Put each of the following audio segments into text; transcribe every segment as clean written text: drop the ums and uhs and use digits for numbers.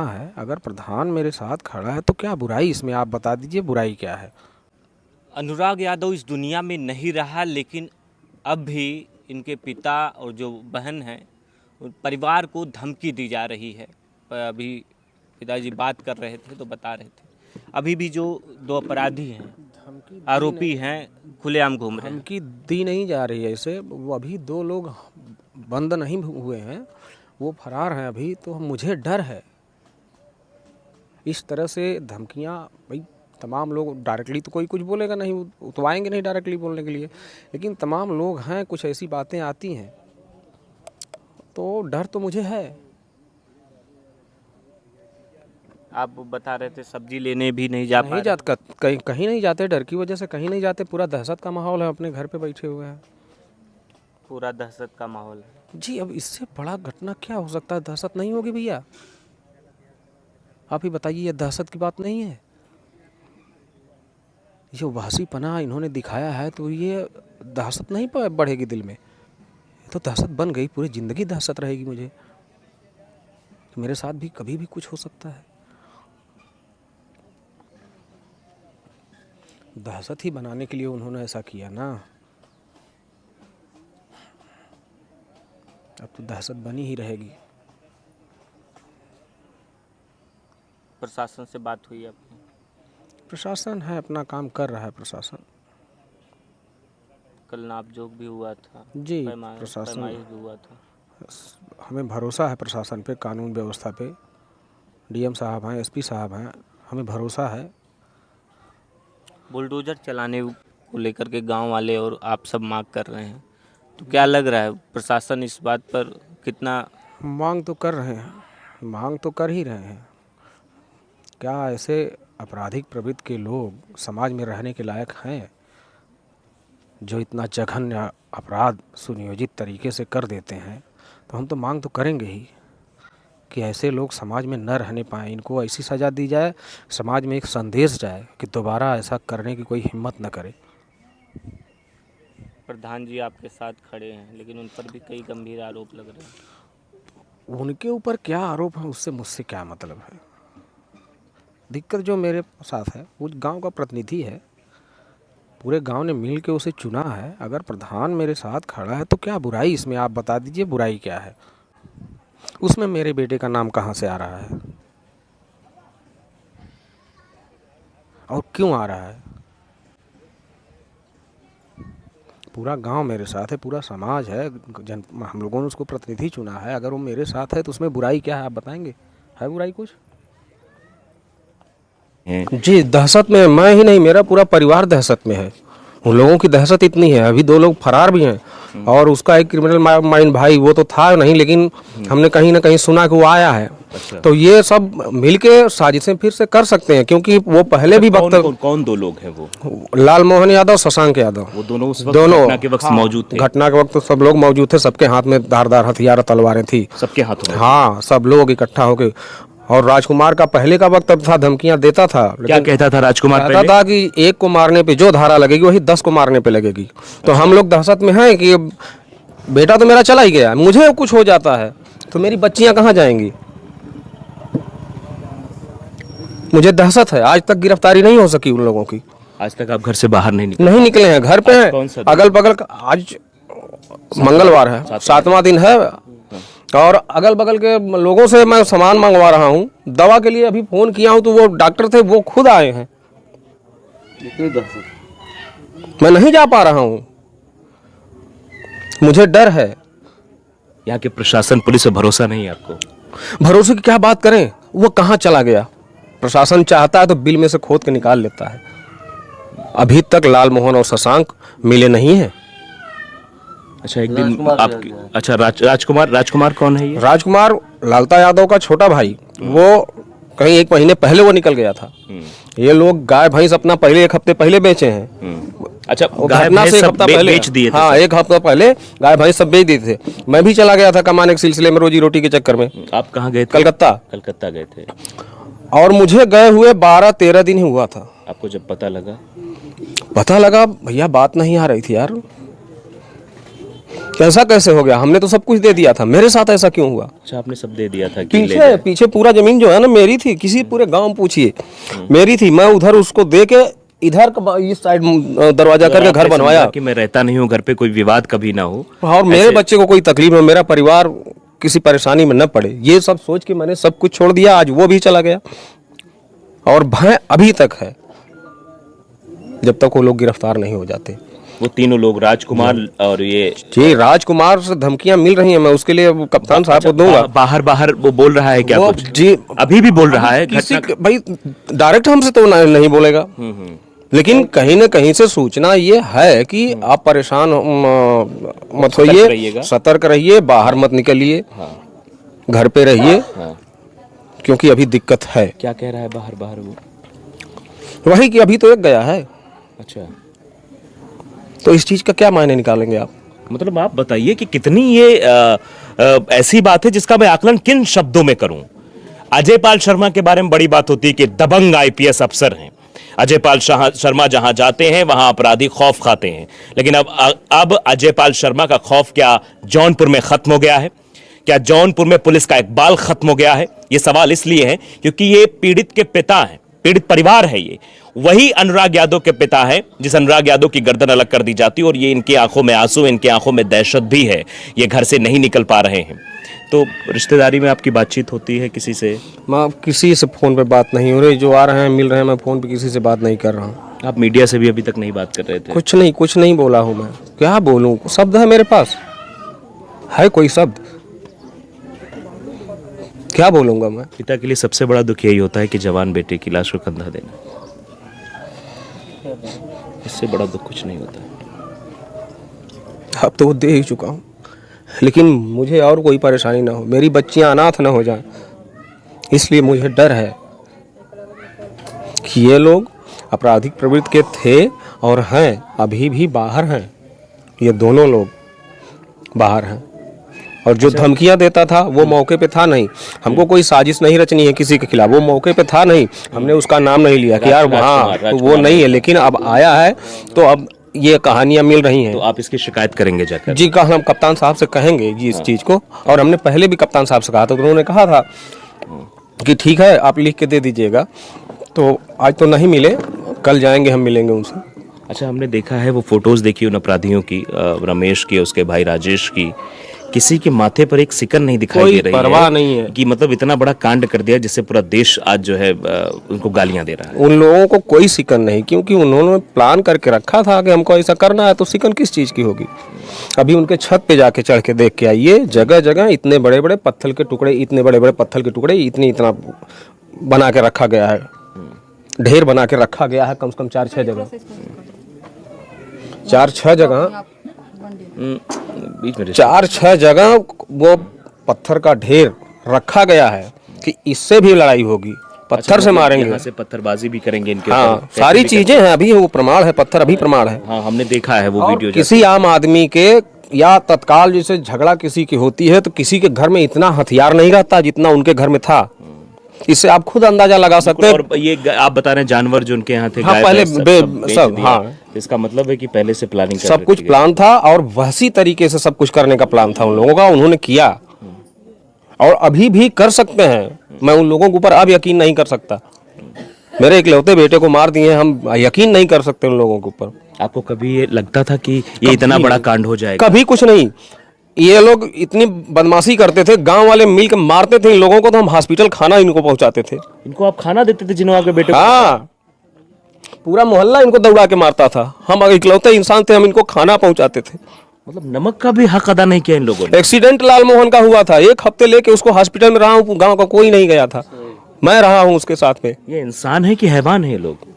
है, अगर प्रधान मेरे साथ खड़ा है तो क्या बुराई इसमें, आप बता दीजिए बुराई क्या है। अनुराग यादव इस दुनिया में नहीं रहा, लेकिन अब भी इनके पिता और जो बहन हैं उन परिवार को धमकी दी जा रही है। अभी पिताजी बात कर रहे थे तो बता रहे थे अभी भी जो दो अपराधी हैं, आरोपी हैं, खुलेआम घूम रहे हैं। धमकी दी नहीं जा रही है इसे, वो अभी 2 लोग बंद नहीं हुए हैं, वो फरार हैं अभी, तो मुझे डर है इस तरह से धमकियां। भाई तमाम लोग डायरेक्टली तो कोई कुछ बोलेगा नहीं, उतवाएंगे नहीं डायरेक्टली बोलने के लिए, लेकिन तमाम लोग हैं, कुछ ऐसी बातें आती हैं तो डर तो मुझे है। आप बता रहे थे सब्जी लेने भी नहीं जा पा नहीं रहे। जात कहीं नहीं जाते, डर की वजह से कहीं नहीं जाते, पूरा दहशत का माहौल है, अपने घर पे बैठे हुए हैं। पूरा दहशत का माहौल है जी, अब इससे बड़ा घटना क्या हो सकता है? दहशत नहीं होगी भैया, आप ही बताइए, ये दहशत की बात नहीं है? ये वहशीपना इन्होंने दिखाया है तो ये दहशत नहीं बढ़ेगी दिल में, तो दहशत बन गई, पूरी ज़िंदगी दहशत रहेगी मुझे कि मेरे साथ भी कभी भी कुछ हो सकता है। दहशत ही बनाने के लिए उन्होंने ऐसा किया ना, अब तो दहशत बनी ही रहेगी। प्रशासन से बात हुई आपकी? प्रशासन है, अपना काम कर रहा है प्रशासन। कल नापजोक भी हुआ था जी, पैमाइश प्रशासन, भी हुआ था। हमें भरोसा है प्रशासन पे, कानून व्यवस्था पे, डीएम साहब हैं, एसपी साहब हैं, हमें भरोसा है। बुलडोजर चलाने को लेकर के गांव वाले और आप सब मांग कर रहे हैं, तो क्या लग रहा है प्रशासन इस बात पर कितना? मांग तो कर रहे हैं, मांग तो कर ही रहे हैं। क्या ऐसे आपराधिक प्रवृत्ति के लोग समाज में रहने के लायक हैं, जो इतना जघन्य अपराध सुनियोजित तरीके से कर देते हैं? तो हम तो मांग तो करेंगे ही कि ऐसे लोग समाज में न रहने पाएँ, इनको ऐसी सज़ा दी जाए, समाज में एक संदेश जाए कि दोबारा ऐसा करने की कोई हिम्मत न करे। प्रधान जी आपके साथ खड़े हैं, लेकिन उन पर भी कई गंभीर आरोप लग रहे हैं। उनके ऊपर क्या आरोप है, उससे मुझसे क्या मतलब है? दिक्कत जो मेरे साथ है, वो गांव का प्रतिनिधि है, पूरे गांव ने मिल के उसे चुना है, अगर प्रधान मेरे साथ खड़ा है तो क्या बुराई इसमें, आप बता दीजिए बुराई क्या है? उसमें मेरे बेटे का नाम कहाँ से आ रहा है और क्यों आ रहा है? पूरा गांव मेरे साथ है, पूरा समाज है, हम लोगों ने उसको प्रतिनिधि चुना है, अगर वो मेरे साथ है तो उसमें बुराई क्या है, आप बताएंगे? है बुराई कुछ? जी, दहशत में मैं ही नहीं, मेरा पूरा परिवार दहशत में है। उन लोगों की दहशत इतनी है, अभी 2 लोग फरार भी हैं, और उसका एक क्रिमिनल माइंड भाई, वो तो था नहीं, लेकिन हमने कहीं ना कहीं सुना कि वो आया है। अच्छा। तो ये सब मिलके साजिशें फिर से कर सकते हैं, क्योंकि वो पहले भी कौन 2 लोग हैं वो? लाल मोहन यादव, शशांक यादव, वो दोनों उस वक्त घटना के वक्त मौजूद थे? घटना के वक्त तो सब लोग मौजूद थे, सबके हाथ में धारदार हथियार, तलवारें थी, सबके हाथों में? हाँ, सब लोग इकट्ठा होके। और राजकुमार का पहले का वक्त था, धमकियां देता था, क्या कहता था राजकुमार? कहता था कि एक को मारने पे जो धारा लगेगी वही 10 को मारने पे लगेगी। तो हम लोग दहशत में हैं कि बेटा तो मेरा चला ही गया, मुझे कुछ हो जाता है तो मेरी बच्चियां कहाँ जाएंगी? मुझे दहशत है, आज तक गिरफ्तारी नहीं हो सकी उन लोगों की। आज तक आप घर से बाहर नहीं निकले हैं, घर पे हैं, अगल बगल। आज मंगलवार है, 7वां दिन है, और अगल बगल के लोगों से मैं सामान मंगवा रहा हूँ, दवा के लिए अभी फ़ोन किया हूँ तो वो डॉक्टर थे, वो खुद आए हैं, मैं नहीं जा पा रहा हूँ, मुझे डर है। यहाँ के प्रशासन, पुलिस पे भरोसा नहीं है आपको? भरोसे की क्या बात करें, वो कहाँ चला गया? प्रशासन चाहता है तो बिल में से खोद के निकाल लेता है। अभी तक लाल मोहन और शशांक मिले नहीं हैं। अच्छा, एक दिन आपकी, अच्छा, राजकुमार कौन है ये? राजकुमार लालता यादव का छोटा भाई, वो कहीं 1 महीने पहले वो निकल गया था। ये लोग गाय भैंस अपना पहले 1 हफ्ते पहले बेचे हैं। अच्छा, गाय भैंस 1 हफ्ता पहले बेच दिए थे? हाँ, 1 हफ्ता पहले गाय भैंस सब बेच दिए थे। मैं भी चला गया था कमाने के सिलसिले में, रोजी रोटी के चक्कर में। आप कहाँ गए थे? कलकत्ता गए थे। और मुझे गए हुए 12-13 दिन ही हुआ था। आपको जब पता लगा? भैया बात नहीं आ रही थी यार, ऐसा कैसे हो गया? हमने तो सब कुछ दे दिया था, मेरे साथ ऐसा क्यों हुआ? अच्छा, आपने सब दे दिया था कि ले पीछे जाए। पीछे पूरा जमीन जो है ना मेरी थी, किसी पूरे गांव में पूछिए मेरी थी। मैं उधर उसको दे के इधर इस साइड दरवाजा करके घर आपने बनवाया। समझा कि मैं रहता नहीं हूँ घर पे, कोई विवाद कभी ना हो और मेरे बच्चे को कोई तकलीफ ना, मेरा परिवार किसी परेशानी में न पड़े, ये सब सोच के मैंने सब कुछ छोड़ दिया। आज वो भी चला गया और भय अभी तक है जब तक वो लोग गिरफ्तार नहीं हो जाते। वो तीनों लोग, राजकुमार और ये जी, राजकुमार से धमकियां मिल रही हैं, मैं उसके लिए वो कप्तान साहब को दूंगा। बाहर बाहर वो बोल रहा है क्या वो कुछ? जी अभी भी बोल रहा है किसी घटना? भाई डायरेक्ट हमसे तो नहीं बोलेगा, लेकिन कहीं ना कहीं से सूचना ये है कि आप परेशान मत होइए, रहिएगा। सतर्क रहिए, बाहर मत निकलिए, घर पे रहिए, हाँ। क्योंकि अभी दिक्कत है। क्या कह रहा है बाहर बाहर वो? वही कि अभी तो एक गया है, अच्छा, तो इस चीज का क्या मायने निकालेंगे आप? मतलब आप बताइए कि कितनी ये ऐसी बात है जिसका मैं आकलन किन शब्दों में करूं। अजय पाल शर्मा के बारे में बड़ी बात होती है कि दबंग आईपीएस अफसर हैं। अजय पाल शर्मा जहां जाते हैं वहां अपराधी खौफ खाते हैं, लेकिन अब अजय पाल शर्मा का खौफ क्या जौनपुर में खत्म हो गया है? क्या जौनपुर में पुलिस का इकबाल खत्म हो गया है? यह सवाल इसलिए है क्योंकि ये पीड़ित के पिता हैं, पीड़ित परिवार है। ये वही अनुराग यादव के पिता है जिस अनुराग यादव की गर्दन अलग कर दी जाती, और ये इनकी आंखों में आंसू, इनकी आंखों में दहशत भी है। ये घर से नहीं निकल पा रहे हैं। तो रिश्तेदारी में आपकी बातचीत होती है किसी से? मैं किसी से फोन पे बात नहीं हो रही, जो आ रहे हैं मिल रहे हैं, मैं फोन पे किसी से बात नहीं कर रहा हूँ। आप मीडिया से भी अभी तक नहीं बात कर रहे थे? कुछ नहीं बोला हूँ मैं, क्या बोलूँ? शब्द है मेरे पास, है कोई शब्द? क्या बोलूंगा मैं? पिता के लिए सबसे बड़ा दुख यही होता है कि जवान बेटे की लाश को कंधा देना, इससे बड़ा दुख कुछ नहीं होता। अब तो वो दे ही चुका हूँ, लेकिन मुझे और कोई परेशानी ना हो, मेरी बच्चियां अनाथ ना हो जाएं, इसलिए मुझे डर है कि ये लोग आपराधिक प्रवृत्ति के थे और हैं, अभी भी बाहर हैं। ये दोनों लोग बाहर हैं, और जो धमकियां देता था वो मौके पे था नहीं। हमको कोई साजिश नहीं रचनी है किसी के खिलाफ, वो मौके पे था नहीं, हमने उसका नाम नहीं लिया कि यार वहाँ वो नहीं है, लेकिन अब आया है तो अब ये कहानियां मिल रही हैं। तो आप इसकी शिकायत करेंगे जाकर? जी, कहा हम कप्तान साहब से कहेंगे जी इस चीज़ को, और हमने पहले भी कप्तान साहब से कहा था, तो उन्होंने कहा था कि ठीक है आप लिख के दे दीजिएगा। तो आज तो नहीं मिले, कल जाएंगे, हम मिलेंगे उनसे। अच्छा, हमने देखा है वो फोटोज देखी उन अपराधियों की, रमेश की, उसके भाई राजेश की, किसी के माथे पर एक सिकन नहीं दिखाई कोई दे रही परवाह नहीं है कि मतलब इतना बड़ा कांड कर दिया जिससे पूरा देश आज जो है उनको गालियां दे रहा है। उन लोगों को कोई सिकन नहीं, क्योंकि उन्होंने प्लान करके रखा था कि हमको ऐसा करना है, तो सिकन किस चीज़ की होगी? अभी उनके छत पे जाके चढ़ के देख के आइए, जगह जगह इतने बड़े बड़े पत्थर के टुकड़े, इतने बड़े बड़े पत्थर के टुकड़े, इतना बना के रखा गया है, ढेर बना के रखा गया है, कम से कम 4-6 जगह, 4-6 जगह, बीच में 4-6 जगह वो पत्थर का ढेर रखा गया है कि इससे भी लड़ाई होगी, पत्थर से मारेंगे, यहाँ से पत्थरबाजी भी करेंगे इनके हाँ, ऊपर, सारी चीजें हैं। अभी वो प्रमाण है, पत्थर अभी प्रमाण है। हाँ, हमने देखा है वो और वीडियो। किसी आम आदमी के या तत्काल जैसे झगड़ा किसी की होती है तो किसी के घर में इतना हथियार नहीं रहता जितना उनके घर में था। इससे आप खुद अंदाजा लगा सकते हैं। और ये आप बता रहे हैं जानवर जो उनके यहाँ थे, हाँ, गाय पहले भैंस बेच सब दिया। हाँ, इसका मतलब है कि पहले से प्लानिंग सब कुछ प्लान था और वैसी तरीके से सब कुछ करने का प्लान था उन लोगों का, उन्होंने किया और अभी भी कर सकते हैं। मैं उन लोगों के ऊपर अब यकीन नहीं कर सकता। मेरे इकलौते बेटे को मार दिए, हम यकीन नहीं कर सकते उन लोगों के ऊपर। आपको कभी ये लगता था कि ये इतना बड़ा कांड हो जाएगा? कभी कुछ नहीं। ये लोग इतनी बदमाशी करते थे, गांव वाले मिल के मारते थे इन लोगों को, तो हम हॉस्पिटल खाना इनको पहुंचाते थे। इनको आप खाना देते थे जिन्हों आपके बेटे को? हाँ, पूरा मोहल्ला इनको दौड़ा के मारता था। हम अगर इकलौते इंसान थे, हम इनको खाना पहुंचाते थे। मतलब नमक का भी हक अदा नहीं किया इन लोगों ने। एक्सीडेंट लाल मोहन का हुआ था, 1 हफ्ते लेके उसको हॉस्पिटल में रहा हूँ, गाँव का कोई नहीं गया था, मैं रहा हूँ उसके साथ में। ये इंसान है कि हैवान है ये लोग?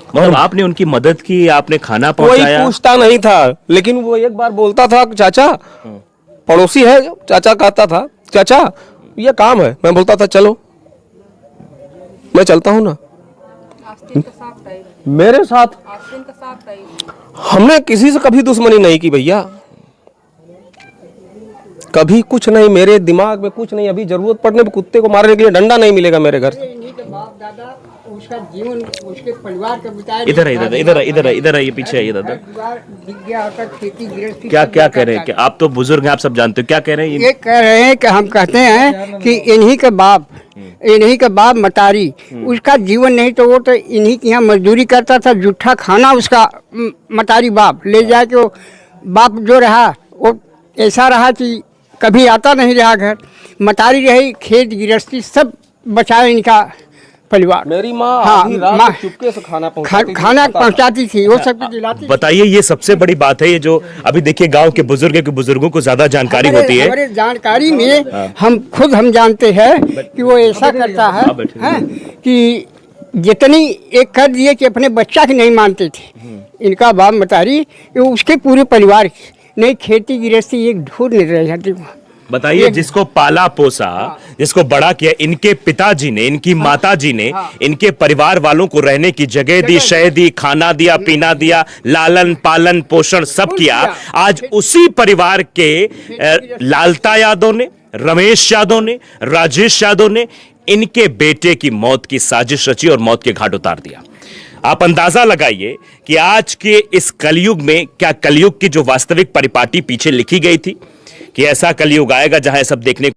मतलब आपने उनकी मदद की, आपने खाना कोई पहुंचाया? पूछता नहीं था, लेकिन वो एक बार बोलता था, चाचा, पड़ोसी है, चाचा कहता था, चाचा ये काम है। मैं बोलता था चलो, मैं चलता हूँ ना। मेरे साथ हमने किसी से कभी दुश्मनी नहीं की भैया, कभी कुछ नहीं, मेरे दिमाग में कुछ नहीं। अभी जरूरत पड़ने पर कुत्ते को मारने के लिए डंडा नहीं मिलेगा मेरे घर से। उसका जीवन उसके परिवार का बिताया। इधर आइए, पीछे आइए दादा। परिवार दिख गया होता, खेती गृहस्थी क्या सब क्या देखा कह रहे हैं? था। क्या आप तो बुजुर्ग हैं, आप सब जानते हो, क्या कह रहे हैं ये कह रहे हैं कि हम कहते हैं कि इन्हीं के बाप मतारी, उसका जीवन नहीं तो वो तो इन्हीं के यहाँ मजदूरी करता था, जूठा खाना उसका मतारी बाप ले जाके, वो बाप जो रहा वो ऐसा रहा कि कभी आता नहीं रहा घर, मतारी रही, खेत गृहस्थी सब बचाया इनका परिवार। मेरी माँ हाँ, आधी रात माँ को चुपके से खाना पहुंचाती थी, खाना पता था। पहुंचाती थी, वो सब कुछ दिलाती थी। बताइए, ये सबसे बड़ी बात है, ये जो अभी देखिए गांव के बुजुर्ग है कि बुजुर्गों को ज्यादा जानकारी होती है। हमारे जानकारी में हम जानते हैं कि वो ऐसा करता है, हैं, कि जितनी एक कर दिए कि अपने बच्चा की नहीं मानते थे इनका बाप मतारी, वो उसके पूरे परिवार की नहीं, खेती गृहस्थी एक ढूंढ नहीं रह जाती। बताइए, जिसको पाला पोसा, जिसको बड़ा किया, इनके पिताजी ने, इनकी माताजी ने, इनके परिवार वालों को रहने की जगह दी, शह दी, खाना दिया, पीना दिया, लालन पालन पोषण सब किया। आज उसी परिवार के लालता यादव ने, रमेश यादव ने, राजेश यादव ने इनके बेटे की मौत की साजिश रची और मौत के घाट उतार दिया। आप अंदाजा लगाइए कि आज के इस कलयुग में, क्या कलयुग की जो वास्तविक परिपाटी पीछे लिखी गई थी कि ऐसा कलयुग आएगा जहां सब देखने